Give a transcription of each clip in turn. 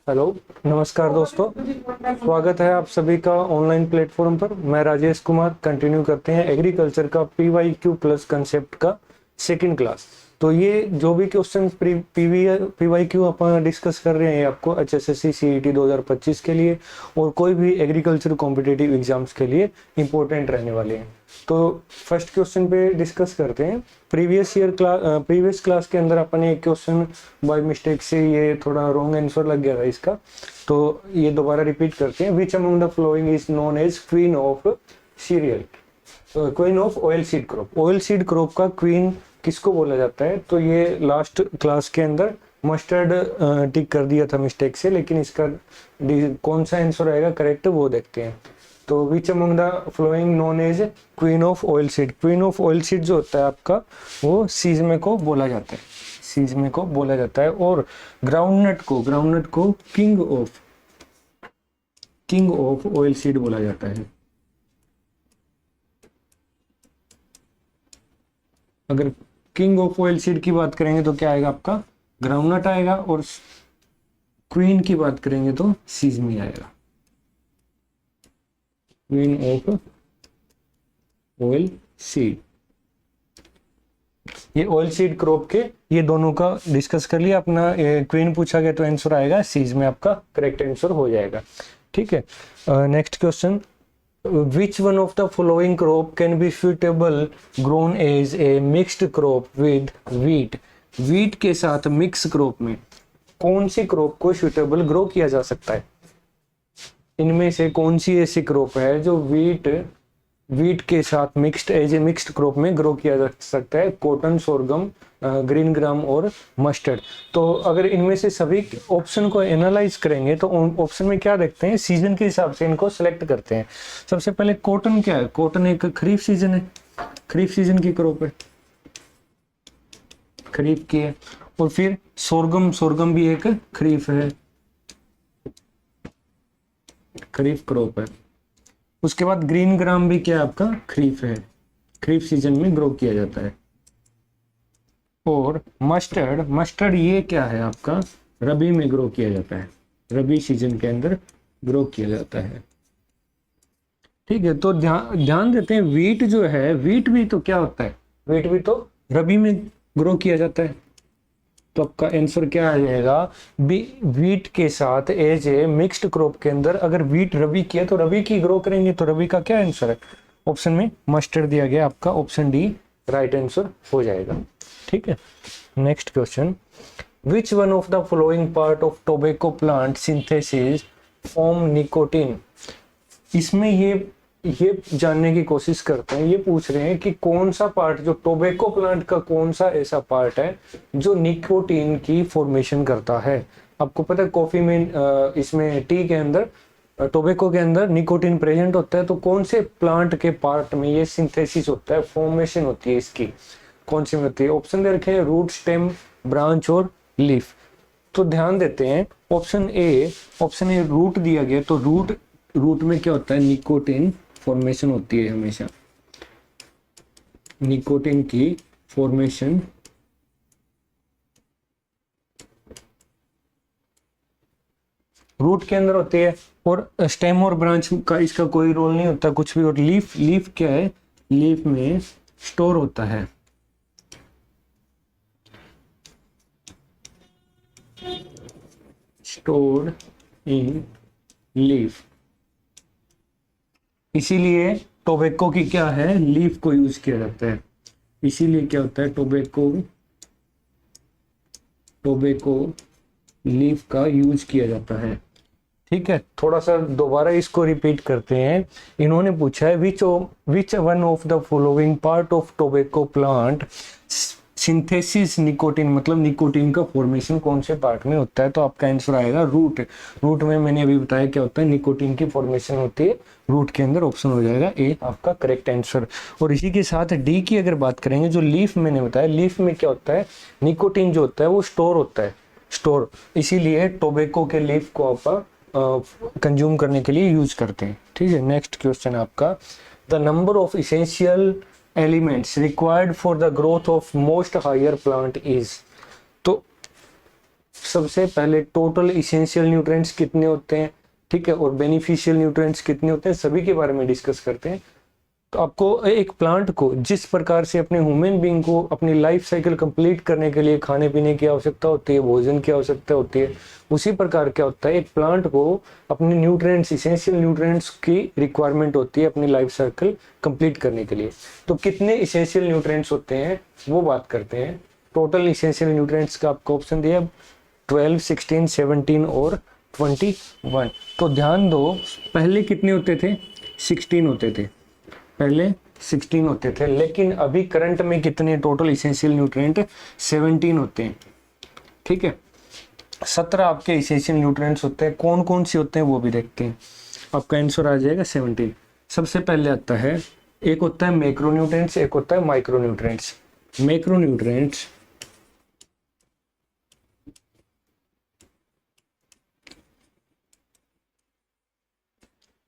Hello, नमस्कार दोस्तों। स्वागत है आप सभी का ऑनलाइन प्लेटफॉर्म पर। मैं राजेश कुमार। कंटिन्यू करते हैं एग्रीकल्चर का PYQ प्लस कंसेप्ट का सेकंड क्लास। तो ये जो भी क्वेश्चन PYQ अपन डिस्कस कर रहे हैं आपको HSSC CET 2025 के लिए और कोई भी एग्रीकल्चर कॉम्पिटिटिव एग्जाम्स के लिए इंपॉर्टेंट रहने वाले हैं। तो फर्स्ट क्वेश्चन पे डिस्कस करते हैं। प्रीवियस क्लास के अंदर अपन एक क्वेश्चन बाय मिस्टेक से ये थोड़ा रॉन्ग आंसर लग गया था इसका, तो ये दोबारा रिपीट करते हैं। Which among the following is known as queen of cereal, queen of oil seed crop. Oil seed crop का क्वीन किसको बोला जाता है? तो ये लास्ट क्लास के अंदर मस्टर्ड टिक कर दिया था मिस्टेक से, लेकिन इसका कौन सा आंसर आएगा करेक्ट वो देखते हैं। तो which among the following known as queen of oil seed. Queen of oil seed जो होता है आपका वो सीजमे को बोला जाता है, सीजमे को बोला जाता है। और ग्राउंडनट को किंग ऑफ ऑयल सीड बोला जाता है। अगर किंग ऑफ ऑयल सीड की बात करेंगे तो क्या आएगा आपका? ग्राउंडनट आएगा, और क्वीन की बात करेंगे तो सीजमी आएगा। क्वीन ऑफ ऑयल सीड, ये ऑयल सीड क्रॉप के ये दोनों का डिस्कस कर लिया अपना। क्वीन पूछा गया तो आंसर आएगा सीज में, आपका करेक्ट आंसर हो जाएगा। ठीक है, next question. Which one of the following crop can be suitable grown as a mixed crop with wheat? wheat के साथ मिक्स क्रॉप में कौन सी क्रॉप को सुटेबल ग्रो किया जा सकता है? इनमें से कौन सी ऐसी क्रॉप है जो वीट के साथ मिक्स्ड क्रॉप में ग्रो किया जा सकता है? कॉटन, सोरगम, ग्रीन ग्राम और मस्टर्ड। तो अगर इनमें से सभी ऑप्शन को एनालाइज करेंगे तो ऑप्शन में क्या देखते हैं, सीजन के हिसाब से इनको सेलेक्ट करते हैं। सबसे पहले कॉटन क्या है? कॉटन एक खरीफ सीजन है, खरीफ सीजन की क्रॉप है, खरीफ की है। और फिर सोरगम भी एक खरीफ है, खरीफ क्रॉप है। उसके बाद ग्रीन ग्राम भी क्या है आपका? खरीफ है, खरीफ सीजन में ग्रो किया जाता है। और मस्टर्ड ये क्या है आपका? रबी में ग्रो किया जाता है, रबी सीजन के अंदर ग्रो किया जाता है। ठीक है, तो ध्यान देते हैं वीट जो है, वीट भी तो क्या होता है? वीट भी तो रबी में ग्रो किया जाता है। तो आपका आंसर क्या आ जाएगा? वीट के साथ एज ए मिक्स्ड क्रॉप के अंदर अगर वीट रबी की है तो रबी की ग्रो करेंगे, तो रबी का क्या आंसर है? ऑप्शन में मस्टर्ड दिया गया, आपका ऑप्शन डी राइट आंसर हो जाएगा। ठीक है, next question. Which one of the following part of tobacco plant synthesis form nicotine? इसमें ये जानने की कोशिश करते हैं, ये पूछ रहे हैं कि कौन सा पार्ट, जो टोबैको प्लांट का कौन सा ऐसा पार्ट है जो निकोटीन की फॉर्मेशन करता है। आपको पता है कॉफी में, इसमें टी के अंदर, टोबैको के अंदर निकोटीन प्रेजेंट होता है। तो कौन से प्लांट के पार्ट में ये सिंथेसिस होता है, फॉर्मेशन होती है इसकी, कौन सी में होती है? ऑप्शन दे रखे हैं रूट, स्टेम, ब्रांच और लीफ। तो ध्यान देते हैं ऑप्शन ए रूट दिया गया। तो रूट में क्या होता है? निकोटीन फॉर्मेशन होती है हमेशा, निकोटीन की फॉर्मेशन रूट के अंदर होती है। और स्टेम और ब्रांच का इसका कोई रोल नहीं होता कुछ भी। और लीफ क्या है? लीफ में स्टोर होता है, स्टोर्ड इन लीफ। इसीलिए टोबैको की क्या है? लीफ को यूज किया जाता है। इसीलिए क्या होता है? टोबैको लीफ का यूज किया जाता है। ठीक है, थोड़ा सा दोबारा इसको रिपीट करते हैं। इन्होंने पूछा है विच one of the following part of tobacco plant synthesis nicotine, मतलब निकोटीन का फॉर्मेशन कौन से पार्ट में होता है? तो आपका आंसर आएगा रूट। रूट में मैंने अभी बताया क्या होता है, निकोटीन की फॉर्मेशन होती है रूट के अंदर। ऑप्शन हो जाएगा ए आपका करेक्ट आंसर। और इसी के साथ डी की अगर बात करेंगे, जो लीफ मैंने बताया, लीफ में क्या होता है? निकोटीन जो होता है वो स्टोर होता है, स्टोर। इसीलिए टोबैको के लीफ को आप कंज्यूम करने के लिए यूज करते हैं। ठीक है, नेक्स्ट क्वेश्चन आपका। The number of essential elements required for the growth of most higher plant is. तो सबसे पहले टोटल इसेंशियल न्यूट्रिएंट्स कितने होते हैं, ठीक है, और बेनिफिशियल न्यूट्रिएंट्स कितने होते हैं, सभी के बारे में डिस्कस करते हैं। तो आपको एक प्लांट को जिस प्रकार से अपने ह्यूमन बीइंग को अपनी लाइफ साइकिल कंप्लीट करने के लिए खाने पीने की आवश्यकता होती है, भोजन की आवश्यकता होती है, उसी प्रकार क्या होता है, एक प्लांट को अपने न्यूट्रिएंट्स, इसेंशियल न्यूट्रिएंट्स की रिक्वायरमेंट होती है अपनी लाइफ साइकिल कंप्लीट करने के लिए। तो कितने इसेंशियल न्यूट्रिएंट्स होते हैं वो बात करते हैं। टोटल इसेंशियल न्यूट्रिएंट्स का आपको ऑप्शन दिया 12, 16, 17 और 21। तो ध्यान दो, पहले कितने होते थे, 16 होते थे, पहले 16 होते थे, लेकिन अभी करंट में कितने टोटल इसेंशियल न्यूट्रिएंट, 17 होते हैं, ठीक है। 17 आपके इसेंशियल न्यूट्रिएंट्स होते हैं, कौन कौन से होते हैं वो भी देखते हैं। आपका आंसर आ जाएगा 17। सबसे पहले आता है, एक होता है मैक्रोन्यूट्रिएंट्स, एक होता है माइक्रोन्यूट्रिएंट्स। मैक्रोन्यूट्रिएंट्स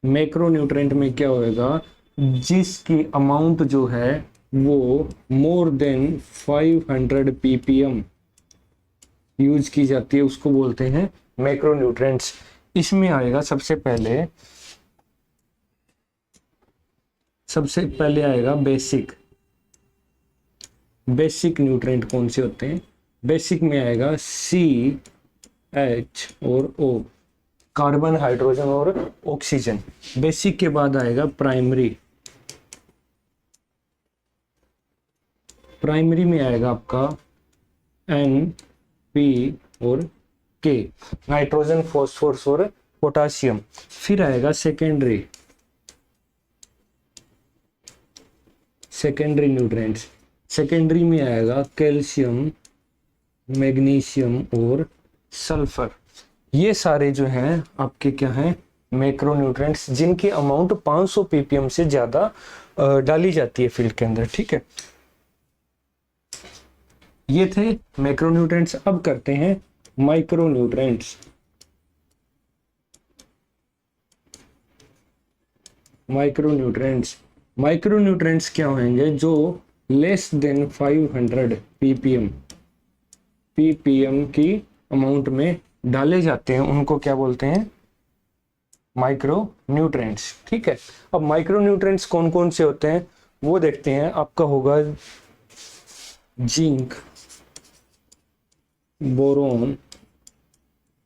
मैक्रोन्यूट्रिएंट में क्या होएगा, जिसकी अमाउंट जो है वो मोर देन 500 ppm यूज की जाती है, उसको बोलते हैं मैक्रोन्यूट्रिएंट्स। इसमें आएगा सबसे पहले आएगा बेसिक न्यूट्रिएंट। कौन से होते हैं, बेसिक में आएगा CH और O, कार्बन, हाइड्रोजन और ऑक्सीजन। बेसिक के बाद आएगा प्राइमरी में आएगा आपका N, P और K, नाइट्रोजन, फॉस्फोरस और पोटासियम। फिर आएगा सेकेंडरी न्यूट्रिएंट्स। सेकेंडरी में आएगा कैल्शियम, मैग्नीशियम और सल्फर। ये सारे जो हैं आपके क्या हैं, मैक्रोन्यूट्रिएंट्स, जिनकी अमाउंट 500 ppm से ज्यादा डाली जाती है फील्ड के अंदर, ठीक है। ये थे मैक्रोन्यूट्रिएंट्स। अब करते हैं माइक्रोन्यूट्रिएंट्स। माइक्रोन्यूट्रिएंट्स क्या होंगे, जो लेस देन 500 ppm की अमाउंट में डाले जाते हैं, उनको क्या बोलते हैं, माइक्रोन्यूट्रिएंट्स, ठीक है। अब माइक्रोन्यूट्रिएंट्स कौन कौन से होते हैं वो देखते हैं। आपका होगा zinc, boron,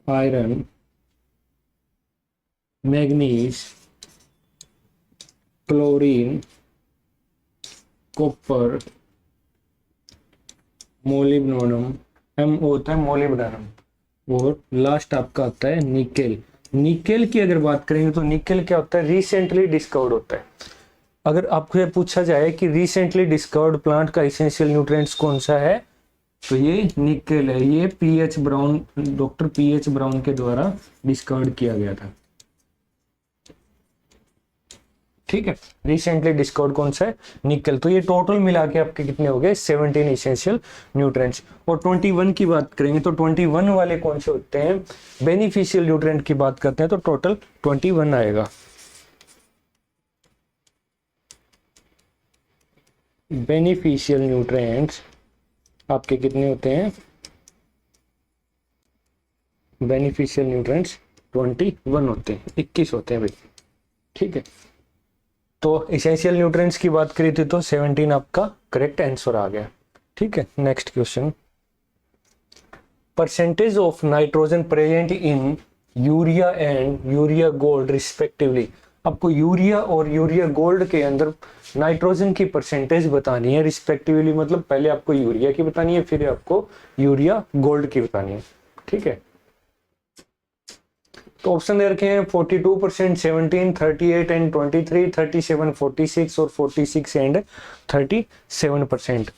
iron, manganese, chlorine, copper, molybdenum, M होता है मोलिब्डेनम, और लास्ट आपका आता है निकेल। निकेल की अगर बात करेंगे तो निकेल क्या होता है, रिसेंटली डिस्कवर्ड होता है। अगर आपको पूछा जाए कि रिसेंटली डिस्कवर्ड प्लांट का इसेंशियल न्यूट्रिएंट्स कौन सा है, तो ये निकेल है। ये डॉक्टर PH ब्राउन के द्वारा डिस्कवर्ड किया गया था, ठीक है। रिसेंटली डिस्कवर्ड कौन सा है, निकेल। तो ये टोटल मिला के आपके कितने हो गए, 17 इसेंशियल न्यूट्रिएंट्स। और 21 की बात करेंगे तो 21 वाले कौन से होते हैं, बेनिफिशियल न्यूट्रिएंट की बात करते हैं तो टोटल 21 आएगा। बेनिफिशियल न्यूट्रिएंट्स आपके कितने होते हैं, बेनिफिशियल न्यूट्रिएंट्स 21 होते हैं, 21 होते हैं भाई, ठीक है। तो इसेंशियल न्यूट्रिएंट्स की बात करी थी तो 17 आपका करेक्ट आंसर आ गया, ठीक है। Next question, percentage of nitrogen present in urea and urea gold respectively. आपको यूरिया और यूरिया गोल्ड के अंदर नाइट्रोजन की परसेंटेज बतानी है रिस्पेक्टिवली, मतलब पहले आपको यूरिया की बतानी है, फिर आपको यूरिया गोल्ड की बतानी है, ठीक है। तो ऑप्शन दे रखे हैं 42%, 17, 38 एंड 23, 37, 46 और 46 एंड 37%।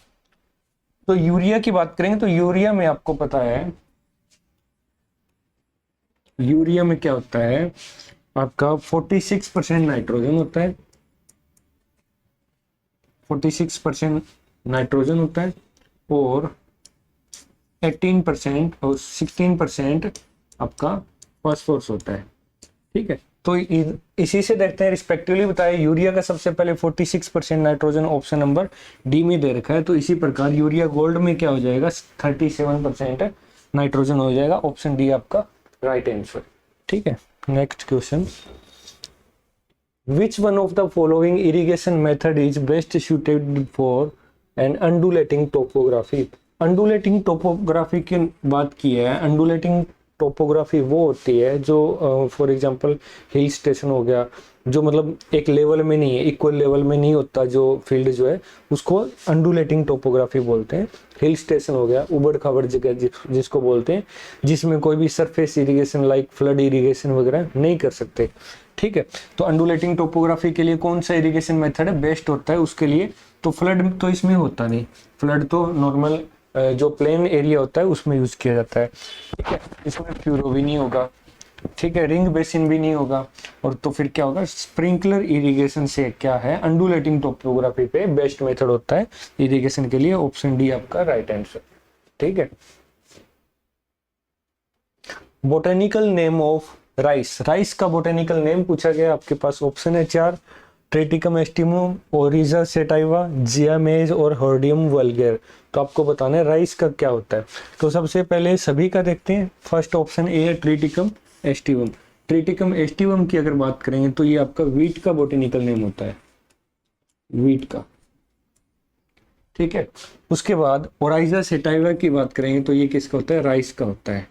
तो यूरिया की बात करेंगे तो यूरिया में आपको पता है, यूरिया में क्या होता है, आपका 46% नाइट्रोजन होता है, 46% नाइट्रोजन होता है और 18% और 16% आपका फॉस्फोरस होता है, ठीक है। तो इसी से देखते हैं रिस्पेक्टिवली बताया, यूरिया का सबसे पहले 46% नाइट्रोजन ऑप्शन नंबर डी में दे रखा है, तो इसी प्रकार यूरिया गोल्ड में क्या हो जाएगा 37% नाइट्रोजन हो जाएगा। ऑप्शन डी आपका राइट आंसर। ठीक है, next question, which one of the following irrigation method is best suited for an undulating topography. Undulating topography की बात की है। अंडुलेटिंग टोपोग्राफी वो होती है जो फॉर एग्जांपल हिल स्टेशन हो गया, जो मतलब एक लेवल में नहीं है, इक्वल लेवल में नहीं होता जो फील्ड जो है, उसको अंडुलेटिंग टोपोग्राफी बोलते हैं। हिल स्टेशन हो गया, उबड़ खाबड़ जगह जिसको बोलते हैं, जिसमें कोई भी surface irrigation like flood irrigation वगैरह नहीं कर सकते। ठीक है, तो अंडुलेटिंग टोपोग्राफी के लिए कौन सा इरिगेशन मेथड है बेस्ट होता है उसके लिए? तो फ्लड तो इसमें होता नहीं, फ्लड तो नॉर्मल जो प्लेन एरिया होता है उसमें यूज किया जाता है। ठीक है, इसमें फ्यूरो भी नहीं होगा। ठीक है, रिंग बेसिन भी नहीं होगा। और तो फिर क्या होगा? स्प्रिंकलर इरिगेशन से क्या है, अंडुलेटिंग टोपोग्राफी पे बेस्ट मेथड होता है इरिगेशन के लिए। ऑप्शन डी आपका राइट आंसर। ठीक है, botanical name of rice. Rice का बोटेनिकल नेम पूछा गया, आपके पास ऑप्शन है 4, ट्रिटिकम एस्टिमम, ओरिजा सेटाइवा, जिया मेज और हर्डियम वल्गेर। तो आपको बताना है राइस का क्या होता है। तो सबसे पहले सभी का देखते हैं। फर्स्ट ऑप्शन ए है ट्रिटिकम एस्टिवम। ट्रिटिकम एस्टिवम की अगर बात करेंगे तो ये आपका वीट का बोटेनिकल नेम होता है, वीट का। ठीक है, उसके बाद ओराइजा सेटाइवा की बात करेंगे तो ये किसका होता है? राइस का होता है,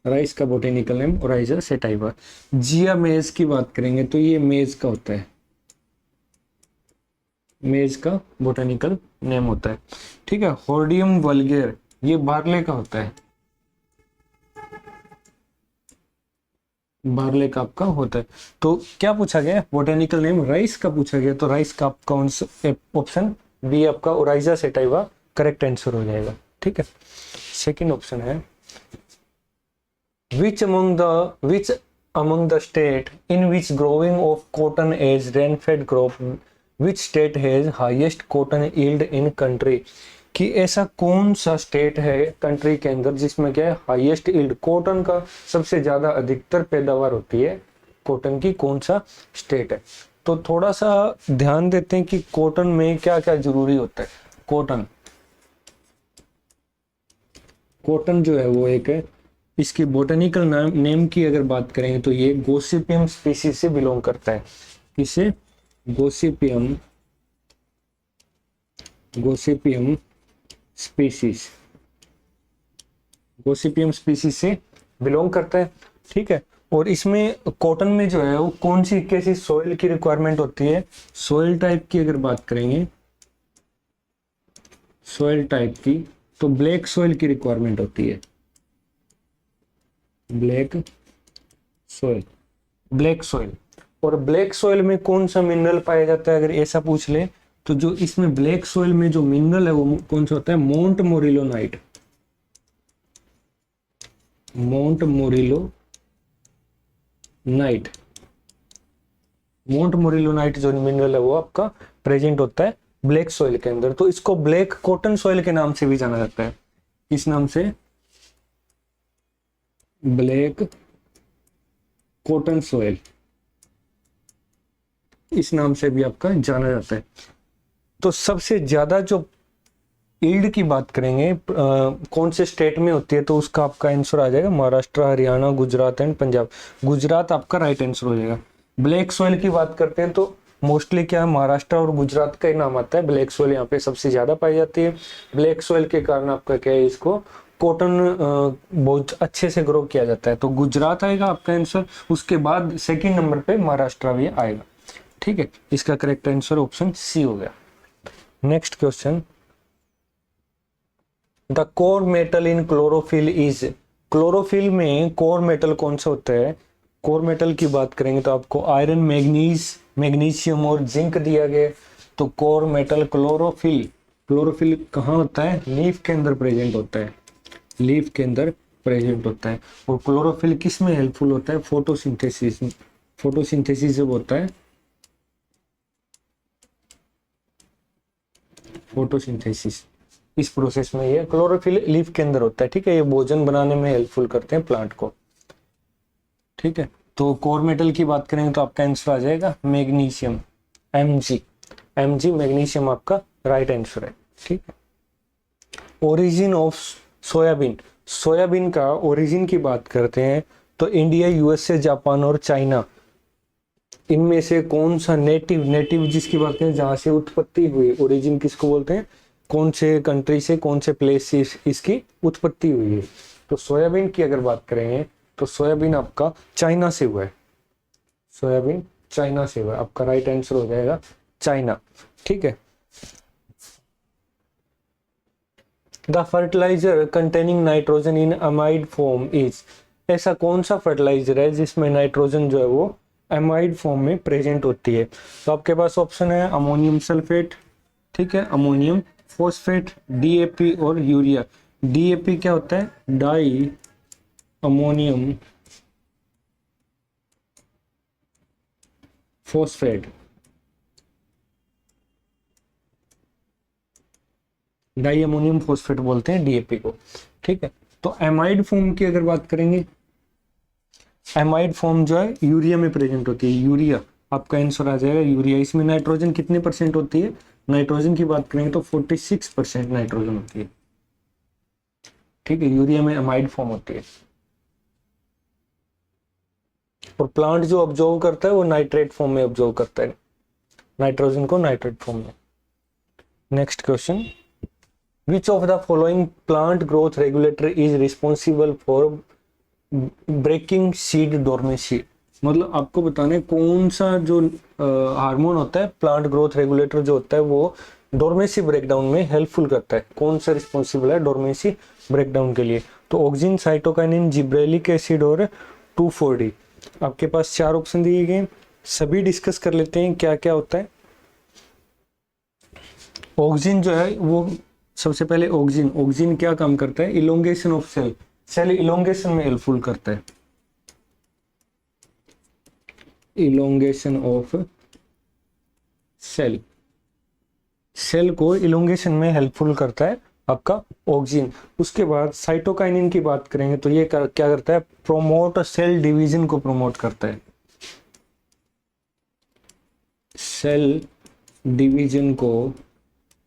राइस का बोटेनिकल नेम ओराइजा सेटाइवा। जिया मेज की बात करेंगे तो ये मेज का होता है, मेज का बोटेनिकल नेम होता है। ठीक है, हॉर्डियम वल्गेर ये बार्ले का होता है, बार्ले का आपका होता है। तो क्या पूछा गया? बोटेनिकल नेम राइस का पूछा गया, तो राइस का आपका ऑप्शन बी आपका ओराइजा सेटाइवा करेक्ट आंसर हो जाएगा। ठीक है, सेकंड ऑप्शन है which among the state in which growing of cotton is rain-fed crop, which state has highest cotton yield in country। कि ऐसा कौन सा स्टेट है कंट्री के अंदर जिसमें क्या है हाईएस्ट यील्ड, कॉटन का सबसे ज्यादा अधिकतर पैदावार होती है कॉटन की, कौन सा स्टेट है? तो थोड़ा सा ध्यान देते हैं कि कॉटन में क्या क्या जरूरी होता है। कॉटन जो है वो एक है, इसकी बोटेनिकल नेम की अगर बात करें तो ये गोसिपियम स्पीसीज से बिलोंग करता है। किसे? गोसिपियम स्पीसीज, गोसिपियम स्पीसीज से बिलोंग करता है। ठीक है, और इसमें कॉटन में जो है वो कौन सी कैसी सॉइल की रिक्वायरमेंट होती है? सॉइल टाइप की अगर बात करेंगे, सॉइल टाइप की, तो ब्लैक सॉइल की रिक्वायरमेंट होती है, ब्लैक सॉइल। और ब्लैक सॉइल में कौन सा मिनरल पाया जाता है अगर ऐसा पूछ ले तो जो इसमें ब्लैक सॉइल में जो मिनरल है वो कौन सा होता है? मोंट मोरिलोनाइट जो मिनरल है वो आपका प्रेजेंट होता है ब्लैक सॉइल के अंदर। तो इसको ब्लैक कॉटन सॉइल के नाम से भी जाना जाता है, इस नाम से ब्लैक कॉटन सॉइल, इस नाम से भी आपका जाना जाता है। तो सबसे ज्यादा जो यील्ड की बात करेंगे कौन से स्टेट में होती है तो उसका आपका आंसर आ जाएगा महाराष्ट्र, हरियाणा, गुजरात एंड पंजाब। गुजरात आपका राइट आंसर हो जाएगा। ब्लैक सॉइल की बात करते हैं तो मोस्टली क्या है महाराष्ट्र और गुजरात का ही नाम आता है। ब्लैक सॉइल यहाँ पे सबसे ज्यादा पाई जाती है। ब्लैक सॉइल के कारण आपका क्या है, इसको कॉटन बहुत अच्छे से ग्रो किया जाता है। तो गुजरात आएगा आपका आंसर, उसके बाद सेकंड नंबर पे महाराष्ट्र भी आएगा। ठीक है, इसका करेक्ट आंसर ऑप्शन सी हो गया। Next question, the core metal in chlorophyll is. Chlorophyll में कोर मेटल कौन सा होता है? कोर मेटल की बात करेंगे तो आपको आयरन, मैग्नीशियम और जिंक दिया गया। तो कोर मेटल क्लोरोफिल कहाँ होता है? लीफ के अंदर प्रेजेंट होता है, लीफ के अंदर प्रेजेंट होता है। और क्लोरोफिल किस में हेल्पफुल होता है? फोटोसिंथेसिस जब होता है, फोटोसिंथेसिस इस प्रोसेस में ये क्लोरोफिल लीफ के अंदर होता है। ठीक है, ये भोजन बनाने में हेल्पफुल करते हैं प्लांट को। ठीक है, तो कोर मेटल की बात करेंगे तो आपका आंसर आ जाएगा मैग्नीशियम, Mg मैग्नीशियम आपका राइट आंसर है। ठीक है, ओरिजिन ऑफ सोयाबीन। सोयाबीन का ओरिजिन की बात करते हैं तो इंडिया, यूएसए, जापान और चाइना, इनमें से कौन सा नेटिव, नेटिव जिसकी बात करें जहां से उत्पत्ति हुई, ओरिजिन किसको बोलते हैं, कौन से कंट्री से, कौन से प्लेस से इसकी उत्पत्ति हुई है। तो सोयाबीन की अगर बात करेंगे तो सोयाबीन आपका चाइना से हुआ है, सोयाबीन चाइना से हुआ है, आपका राइट आंसर हो जाएगा चाइना। ठीक है। The fertiliser containing nitrogen in amide form is, ऐसा कौन सा फर्टिलाइजर है जिसमें नाइट्रोजन जो है वो एमाइड फॉर्म में प्रेजेंट होती है। तो आपके पास ऑप्शन है अमोनियम सल्फेट, ठीक है, अमोनियम फॉस्फेट, डीएपी और यूरिया। डीएपी क्या होता है, di ammonium phosphate, di ammonium phosphate बोलते हैं डीएपी को। ठीक है। तो एमाइड फॉर्म की अगर बात करेंगे, एमाइड फॉर्म जो है यूरिया में प्रेजेंट होती है, यूरिया आपका आंसर आ जाएगा यूरिया। इसमें नाइट्रोजन कितने परसेंट होती है, नाइट्रोजन की बात करेंगे तो 46% नाइट्रोजन होती है। ठीक है, यूरिया में एमाइड फॉर्म होती है। और प्लांट जो ऑब्जर्व करता है वो नाइट्रेट फॉर्म में ऑब्जर्व करता है नाइट्रोजन को, नाइट्रेट फॉर्म में। Next question, which of the following plant growth regulator is responsible for breaking seed dormancy. मतलब आपको बताना है कौन सा जो हार्मोन होता है, प्लांट ग्रोथ रेगुलेटर जो होता है वो डोर्मेंसी ब्रेकडाउन में हेल्पफुल करता है, कौन सा रिस्पॉन्सिबल है डोर्मेंसी ब्रेकडाउन के लिए। तो ऑक्सिन, साइटोकाइनिन, जिब्रेलिक एसिड और 2,4-D। आपके पास 4 ऑप्शन दिए गए, सभी डिस्कस कर लेते हैं क्या क्या होता है। ऑक्सिन जो है वो, सबसे पहले ऑक्सिन, ऑक्सिन क्या काम करता है, elongation of cell, cell elongation में हेल्पफुल करता है, इलोंगेशन ऑफ सेल, सेल को इलोंगेशन में हेल्पफुल करता है आपका ऑक्सिन। उसके बाद साइटोकाइनिन की बात करेंगे तो ये क्या करता है, प्रोमोट सेल डिवीजन को प्रमोट करता है, सेल डिवीजन को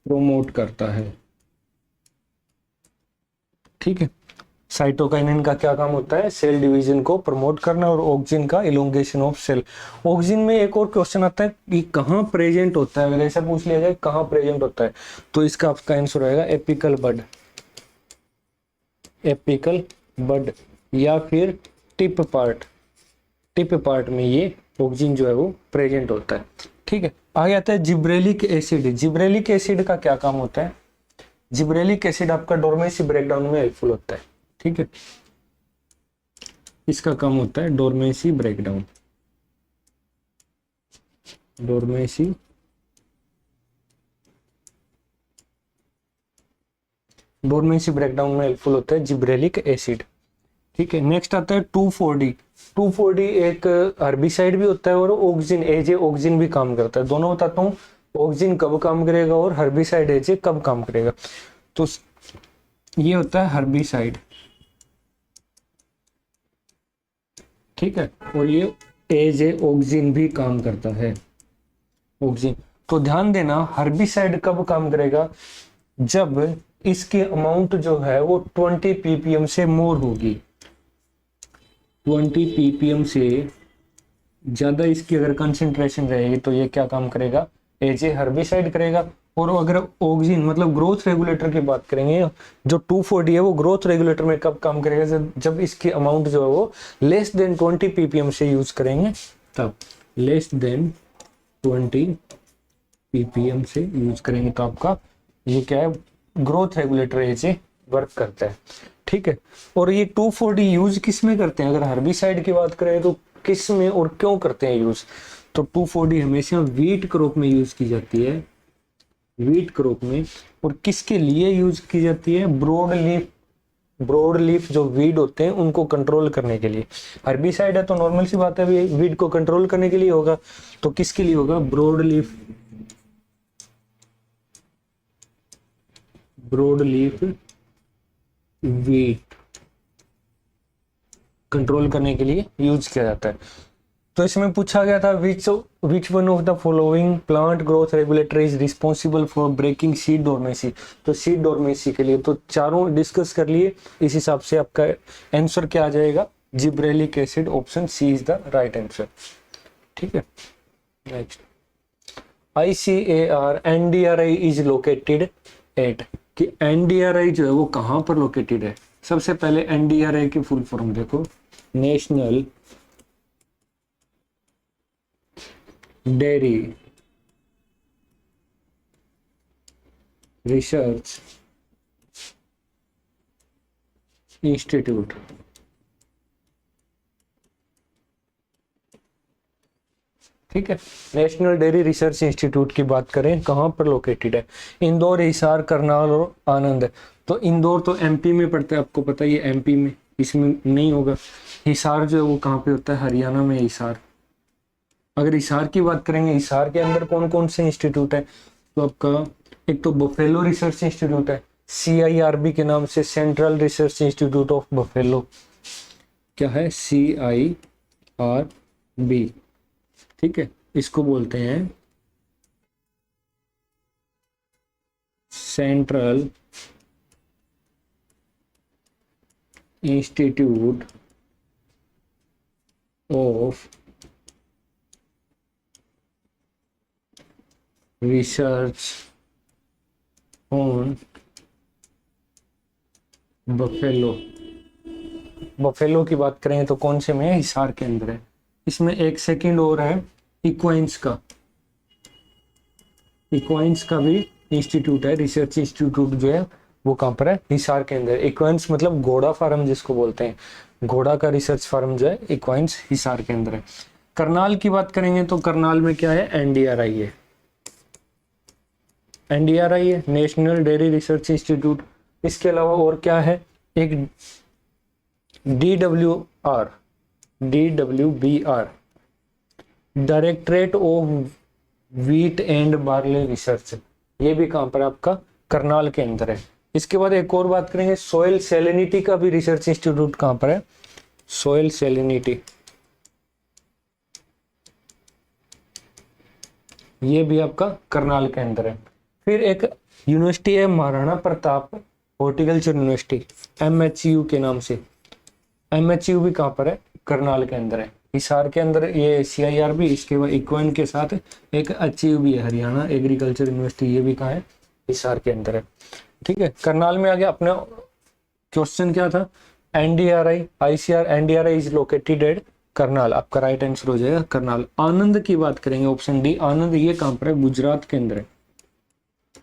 प्रोमोट करता है। ठीक है, साइटोकाइनिन का क्या काम होता है, सेल डिवीजन को प्रमोट करना, और ऑक्सिन का इलोंगेशन ऑफ सेल। ऑक्सिन में एक और क्वेश्चन आता है कि कहाँ प्रेजेंट होता है, अगर ऐसा पूछ लिया जाए कहाँ प्रेजेंट होता है तो इसका आपका आंसर रहेगा एपिकल बड, एपिकल बड या फिर टिप पार्ट, टिप पार्ट में ये ऑक्सिन जो है वो प्रेजेंट होता है। ठीक है, आगे आता है जिब्रेलिक एसिड। जिब्रेलिक एसिड का क्या काम होता है, जिब्रेलिक एसिड आपका डोर्मेंसी ब्रेकडाउन में हेल्पफुल होता है। ठीक है, इसका काम होता है डोर्मेंसी ब्रेकडाउन, डोर्मेंसी ब्रेकडाउन में हेल्पफुल होता है जिब्रेलिक एसिड। ठीक है, नेक्स्ट आता है 2,4-D। 2,4-D एक हर्बिसाइड भी होता है और ऑक्सिन, एज ए ऑक्सिन भी काम करता है। दोनों बताता हूँ ऑक्सिन कब काम करेगा और हर्बिसाइड एज ए कब काम करेगा। तो ये होता है हर्बिसाइड, ठीक है, और ये एज ए ऑक्सिन भी काम करता है, ऑक्सिन। तो ध्यान देना हर्बिसाइड कब काम करेगा, जब इसकी अमाउंट जो है वो 20 ppm से मोर होगी, 20 ppm से ज्यादा इसकी अगर कंसेंट्रेशन रहेगी तो ये क्या काम करेगा, एज ए हर्बिसाइड करेगा। और अगर ऑक्सिन मतलब ग्रोथ रेगुलेटर की बात करेंगे, जो 2,4-D है वो ग्रोथ रेगुलेटर में कब काम करेगा, जब इसकी अमाउंट जो है वो लेस देन 20 ppm से यूज करेंगे, तब लेस देन 20 ppm से यूज करेंगे तो आपका ये क्या है, growth regulator as a work करता है। ठीक है, और ये 2,4-D यूज किस में करते हैं, अगर हर्बिसाइड की बात करें तो किस में और क्यों करते हैं यूज। तो 2,4-D हमेशा वीट क्रॉप में यूज की जाती है, वीट क्रॉप में। और किसके लिए यूज की जाती है, ब्रॉड लीफ जो वीड होते हैं उनको कंट्रोल करने के लिए। हर्बिसाइड है तो नॉर्मल सी बात है वीड को कंट्रोल करने के लिए होगा, तो किसके लिए होगा, ब्रॉड लीफ वीट कंट्रोल करने के लिए यूज किया जाता है। तो इसमें पूछा गया था which one of the following plant growth regulator is responsible for breaking seed dormancy. तो सीड डोरमेंसी के लिए तो चारों डिस्कस कर लिए, इस हिसाब से आपका आंसर क्या आ जाएगा, gibberellic acid, option C is the right answer. ठीक है, next ICAR NDRI is located at, कि NDRI जो है वो कहाँ पर लोकेटेड है। सबसे पहले NDRI की फुल फॉर्म देखो, नेशनल डेयरी रिसर्च इंस्टीट्यूट। ठीक है, नेशनल डेयरी रिसर्च इंस्टीट्यूट की बात करें कहाँ पर लोकेटेड है, इंदौर, हिसार, करनाल और आनंद। तो इंदौर तो MP में पड़ता है, आपको पता है ये MP में, इसमें नहीं होगा। हिसार जो है वो कहाँ पे होता है, हरियाणा में हिसार। अगर हिसार की बात करेंगे, हिसार के अंदर कौन कौन से इंस्टीट्यूट है, तो आपका एक तो बफेलो रिसर्च इंस्टीट्यूट है, CIRB के नाम से, central research institute of buffalo, क्या है CIRB। ठीक है, इसको बोलते हैं central institute of research on buffalo. Buffalo की बात करें तो कौन से में है, हिसार के अंदर है। इसमें एक सेकंड और है, इक्वाइंस का, इक्वाइंस का भी इंस्टीट्यूट है, रिसर्च इंस्टीट्यूट जो है वो कहाँ पर है, हिसार के अंदर। इक्वाइंस मतलब घोड़ा फार्म जिसको बोलते हैं, घोड़ा का रिसर्च फार्म जो है इक्वाइंस हिसार के अंदर है। करनाल की बात करेंगे तो करनाल में क्या है, NDRI है, NDRI है, नेशनल डेयरी रिसर्च इंस्टीट्यूट। इसके अलावा और क्या है, एक DWBR, directorate of wheat and barley research, ये भी कहां पर आपका करनाल के अंदर है। इसके बाद एक और बात करेंगे, सोयल सेलिनिटी का भी रिसर्च इंस्टीट्यूट कहां पर है, सोयल सेलिनिटी, ये भी आपका करनाल के अंदर है। फिर एक यूनिवर्सिटी है Maharana Pratap horticulture university, MHU के नाम से, MHU भी कहां पर है, करनाल के अंदर है। हिसार के अंदर ये CIRB, इसके बाद इक्वाइन के साथ एक HU भी है, हरियाणा एग्रीकल्चर यूनिवर्सिटी, ये भी कहाँ है, हिसार के अंदर है। ठीक है, करनाल में आ गया। अपना क्वेश्चन क्या था, NDRI ICAR NDRI is located eight Karnal, आपका राइट आंसर हो जाएगा करनाल। आनंद की बात करेंगे, ऑप्शन डी आनंद, ये कहां पर है, गुजरात के अंदर है,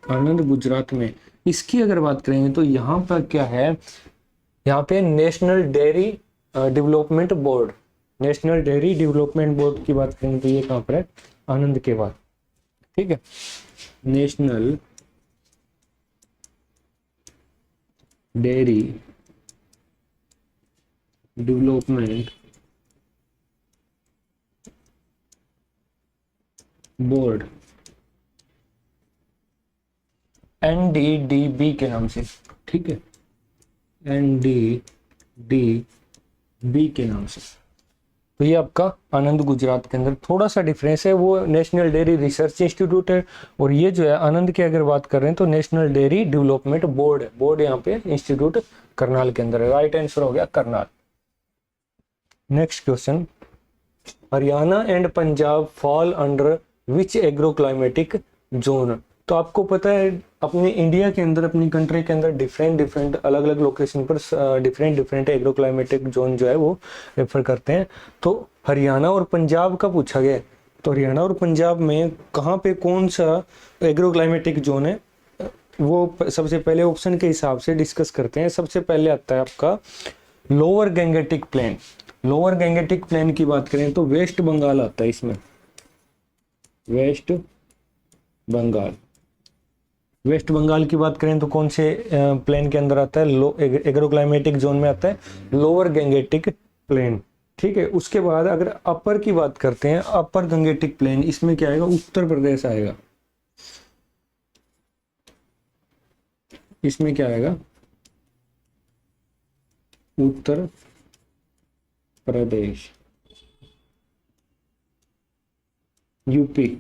आनंद गुजरात में। इसकी अगर बात करेंगे तो यहाँ पर क्या है, यहाँ पे national dairy development board, national dairy development board की बात करेंगे तो ये कहाँ पर है, आनंद के बाद। ठीक है, national dairy development board, NDDB के नाम से। ठीक है, NDDB के नाम से। तो ये आपका आनंद गुजरात के अंदर, थोड़ा सा डिफरेंस है, वो नेशनल डेयरी रिसर्च इंस्टीट्यूट है, और ये जो है आनंद की अगर बात कर रहे हैं तो नेशनल डेयरी डेवलपमेंट बोर्ड है, बोर्ड यहाँ पे इंस्टीट्यूट करनाल के अंदर है। राइट आंसर हो गया Karnal. Next question, Haryana and Punjab fall under which agro climatic zone. तो आपको पता है अपने इंडिया के अंदर, अपनी कंट्री के अंदर डिफरेंट अलग अलग लोकेशन पर डिफरेंट एग्रो क्लाइमेटिक जोन जो है वो रेफर करते हैं। तो हरियाणा और पंजाब का पूछा गया है, तो हरियाणा और पंजाब में कहाँ पे कौन सा एग्रो क्लाइमेटिक जोन है, वो सबसे पहले ऑप्शन के हिसाब से डिस्कस करते हैं। सबसे पहले आता है आपका lower Gangetic plain. Lower Gangetic plain की बात करें तो वेस्ट बंगाल आता है इसमें, वेस्ट बंगाल। वेस्ट बंगाल की बात करें तो कौन से प्लेन के अंदर आता है, एग्रो क्लाइमेटिक जोन में आता है लोअर गैंगेटिक प्लेन। ठीक है, उसके बाद अगर अपर की बात करते हैं, अपर गंगेटिक प्लेन, इसमें क्या आएगा, उत्तर प्रदेश आएगा। इसमें क्या आएगा, उत्तर प्रदेश। यूपी,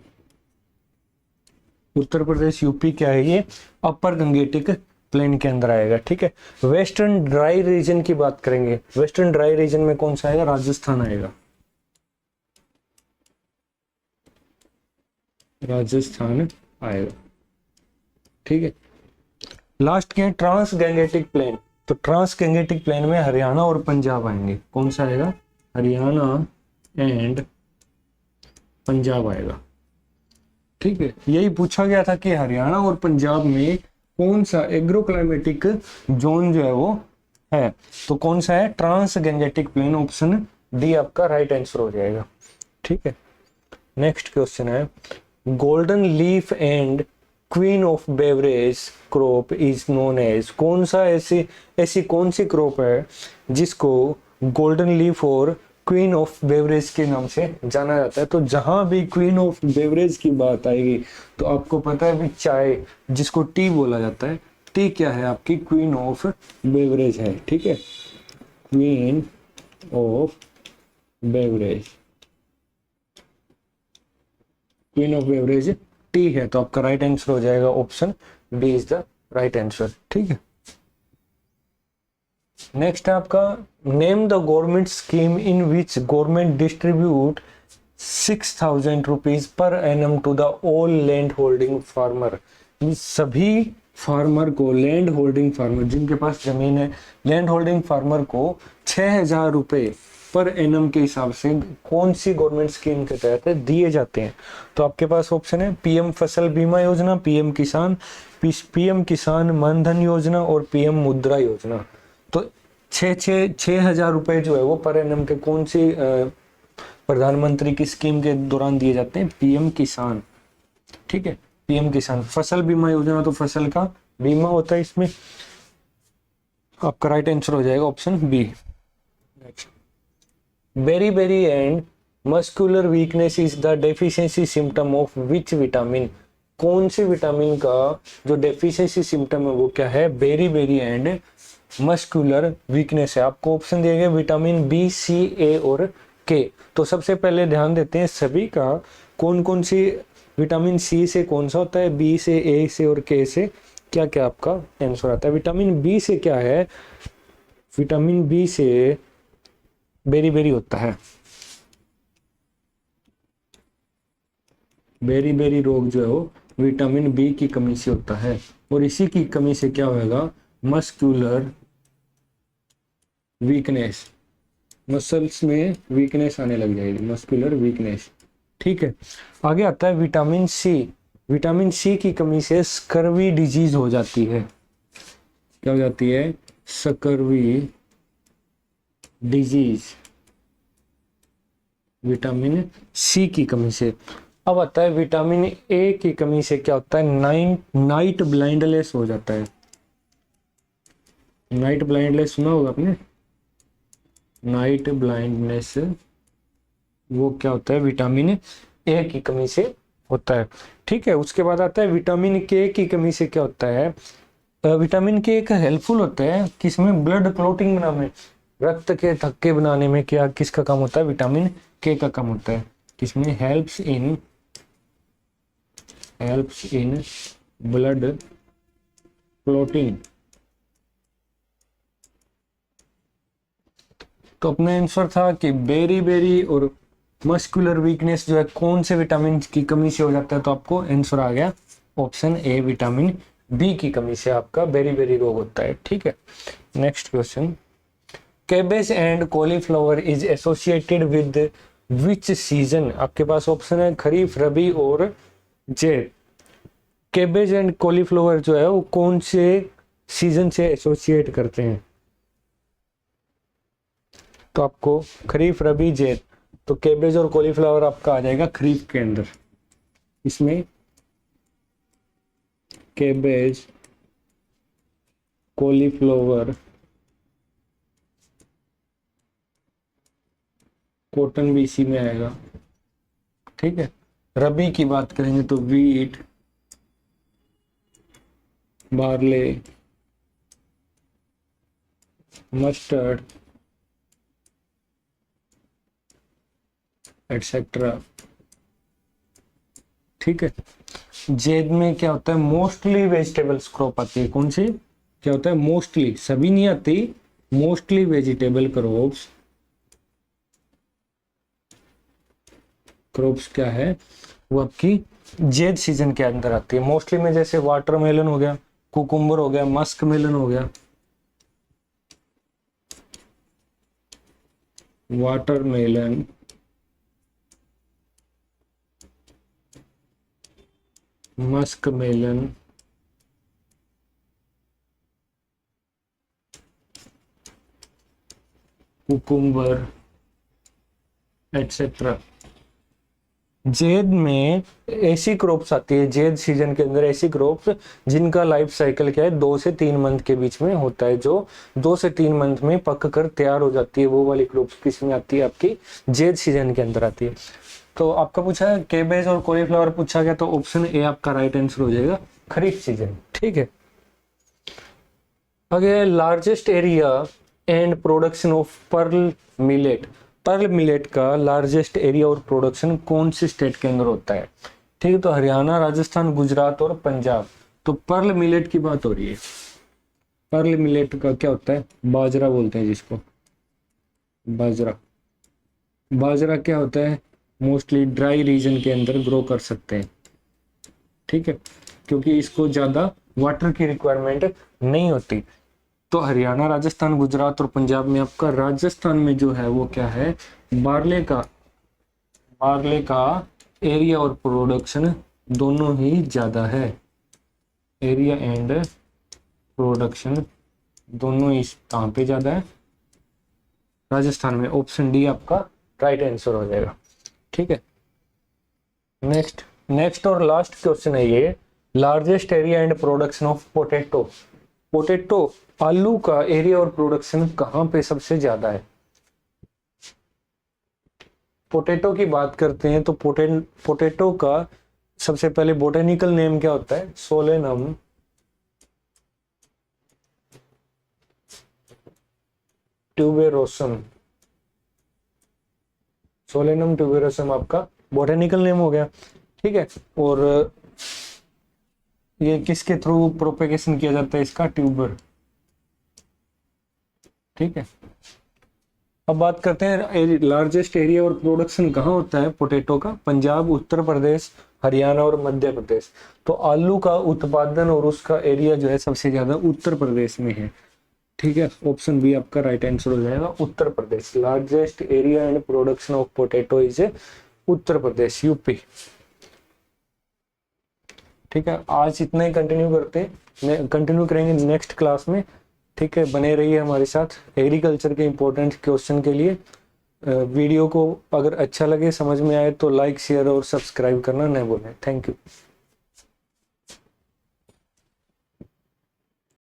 उत्तर प्रदेश यूपी क्या है ये, अपर गंगेटिक प्लेन के अंदर आएगा। ठीक है, वेस्टर्न ड्राई रीजन की बात करेंगे, वेस्टर्न ड्राई रीजन में कौन सा आएगा, राजस्थान आएगा, राजस्थान आएगा। ठीक है, लास्ट के ट्रांस गैंगेटिक प्लेन, तो ट्रांस गैंगेटिक प्लेन में हरियाणा और पंजाब आएंगे, कौन सा आएगा, हरियाणा एंड पंजाब आएगा। ठीक है, यही पूछा गया था कि हरियाणा और पंजाब में कौन सा एग्रो क्लाइमेटिक जोन जो है वो है, तो कौन सा है, trans Gangetic plain, option D आपका राइट आंसर हो जाएगा। ठीक है, नेक्स्ट क्वेश्चन है, golden leaf and queen of beverage crop is known as, कौन सा ऐसी कौन सी क्रॉप है जिसको गोल्डन लीफ और क्वीन ऑफ बेवरेज के नाम से जाना जाता है। तो जहां भी क्वीन ऑफ बेवरेज की बात आएगी तो आपको पता है भी चाय जिसको टी बोला जाता है, टी क्या है आपकी क्वीन ऑफ बेवरेज है। ठीक है, queen of beverage, queen of beverage tea है, तो आपका राइट आंसर हो जाएगा option D is the right answer. ठीक है, नेक्स्ट है आपका, name the government scheme in which government distribute 6,000 rupees per annum to the all land holding farmer, सभी फार्मर को, लैंड होल्डिंग फार्मर जिनके पास जमीन है, लैंड होल्डिंग फार्मर को 6,000 रुपए पर एनम के हिसाब से कौन सी गवर्नमेंट स्कीम के तहत दिए जाते हैं। तो आपके पास ऑप्शन है पीएम फसल बीमा योजना, पीएम किसान मान धन योजना और पीएम मुद्रा योजना। तो 6,000 रुपए जो है वो पर एनम के कौन सी प्रधानमंत्री की स्कीम के दौरान दिए जाते हैं, पीएम किसान। ठीक है, पीएम किसान, फसल बीमा योजना तो फसल का बीमा होता है, इसमें आपका राइट आंसर हो जाएगा option B. Next, berry and muscular weakness is the deficiency symptom of which vitamin, कौन से विटामिन का जो डेफिशिएंसी सिम्टम है वो क्या है, बेरी एंड मस्कुलर वीकनेस है। आपको ऑप्शन दिए गए विटामिन बी, सी, ए और के। तो सबसे पहले ध्यान देते हैं सभी का कौन कौन सी, विटामिन सी से कौन सा होता है, बी से, ए से और के से क्या क्या आपका आंसर आता है। विटामिन बी से क्या है, विटामिन बी से बेरी होता है, बेरी रोग जो है वो विटामिन बी की कमी से होता है, और इसी की कमी से क्या होगा, मस्कुलर वीकनेस, मसल्स में वीकनेस आने लग जाएगी, मस्कुलर वीकनेस। ठीक है, आगे आता है विटामिन सी, विटामिन सी की कमी से स्कर्वी डिजीज हो जाती है, क्या हो जाती है, स्कर्वी डिजीज, विटामिन सी की कमी से। अब आता है विटामिन ए की कमी से क्या होता है, नाइट ब्लाइंडनेस हो जाता है, नाइट ब्लाइंडनेस सुना होगा आपने, नाइट ब्लाइंडनेस वो क्या होता है, विटामिन ए की कमी से होता है। ठीक है, उसके बाद आता है विटामिन के की कमी से क्या होता है, विटामिन के एक हेल्पफुल होता है किसमें, ब्लड क्लॉटिंग बनाने में, रक्त के थक्के बनाने में क्या किसका काम होता है, विटामिन के का काम होता है, किसमें, हेल्प्स इन ब्लड क्लॉटिंग। तो अपना आंसर था कि बेरी और मस्कुलर वीकनेस जो है कौन से विटामिन की कमी से हो जाता है, तो आपको आंसर आ गया ऑप्शन ए, विटामिन बी की कमी से आपका बेरी रोग होता है। ठीक है, next question, cabbage and cauliflower is associated with which season, आपके पास ऑप्शन है खरीफ, रबी और जेठ। कैबेज एंड कॉलीफ्लावर जो है वो कौन से सीजन से एसोसिएट करते हैं, तो आपको खरीफ, रबी, जेठ, तो कैबेज और कॉलीफ्लावर आपका आ जाएगा खरीफ के अंदर, इसमें कैबेज, कॉलीफ्लावर, कॉटन भी इसी में आएगा। ठीक है, रबी की बात करेंगे तो वीट, बार्ले, मस्टर्ड एटसेट्रा। ठीक है। जेड में क्या होता है, मोस्टली वेजिटेबल्स क्रॉप आती है। कौन सी, क्या होता है, मोस्टली, सभी नहीं आती, मोस्टली वेजिटेबल क्रॉप्स, क्रॉप्स क्या है वो आपकी जेड सीजन के अंदर आती है। मोस्टली में जैसे वाटरमेलन हो गया, कुकुम्बर हो गया, मस्क मेलन हो गया, watermelon, musk melon, cucumber etcetera. Zaid में ऐसी क्रॉप्स आती है, जेद सीजन के अंदर ऐसी क्रॉप्स जिनका लाइफ साइकिल क्या है, 2 से 3 मंथ के बीच में होता है, जो 2 से 3 मंथ में पक कर तैयार हो जाती है। वो वाली क्रॉप्स किसमें आती है, आपकी जेद सीजन के अंदर आती है। तो आपका पूछा है केबेज और कॉलीफ्लावर पूछा गया, तो ऑप्शन ए आपका राइट आंसर हो जाएगा, खरीफ सीजन। ठीक है। आगे largest area and production of pearl millet. Pearl millet का लार्जेस्ट एरिया और प्रोडक्शन कौन सी स्टेट के अंदर होता है? ठीक है, तो हरियाणा, राजस्थान, गुजरात और पंजाब। तो पर्ल मिलेट की बात हो रही है। पर्ल मिलेट का क्या होता है, बाजरा बोलते हैं जिसको, बाजरा। बाजरा क्या होता है, मोस्टली ड्राई रीजन के अंदर ग्रो कर सकते हैं। ठीक है, क्योंकि इसको ज्यादा वाटर की रिक्वायरमेंट नहीं होती। तो हरियाणा, राजस्थान, गुजरात और पंजाब में आपका राजस्थान में जो है वो क्या है, बार्ले का एरिया और प्रोडक्शन दोनों ही ज्यादा है। एरिया एंड प्रोडक्शन दोनों ही कहाँ पे ज्यादा है, राजस्थान में। ऑप्शन डी आपका राइट आंसर हो जाएगा। ठीक है। नेक्स्ट और लास्ट क्वेश्चन है ये, largest area and production of potato. Potato, आलू का एरिया और प्रोडक्शन कहाँ पे सबसे ज्यादा है? पोटैटो की बात करते हैं तो पोटैटो का सबसे पहले बोटेनिकल नेम क्या होता है, सोलेनम ट्यूबेरोसम। सोलेनम ट्यूबेरोसम आपका बोटेनिकल नेम हो गया। ठीक है। और ये किसके थ्रू प्रोपेगेशन किया जाता है इसका, ट्यूबर। ठीक है। अब बात करते हैं लार्जेस्ट एरिया और प्रोडक्शन कहाँ होता है पोटैटो का, पंजाब, उत्तर प्रदेश, हरियाणा और मध्य प्रदेश। तो आलू का उत्पादन और उसका एरिया जो है सबसे ज्यादा उत्तर प्रदेश में है। ठीक है, ऑप्शन बी आपका राइट आंसर हो जाएगा, Uttar Pradesh. Largest area and production of potato is Uttar Pradesh, UP. ठीक है, आज इतना ही कंटिन्यू करेंगे नेक्स्ट क्लास में। ठीक है, बने रहिए हमारे साथ एग्रीकल्चर के इंपॉर्टेंट क्वेश्चन के लिए। वीडियो को अगर अच्छा लगे, समझ में आए तो लाइक, शेयर और सब्सक्राइब करना न भूलें। Thank you.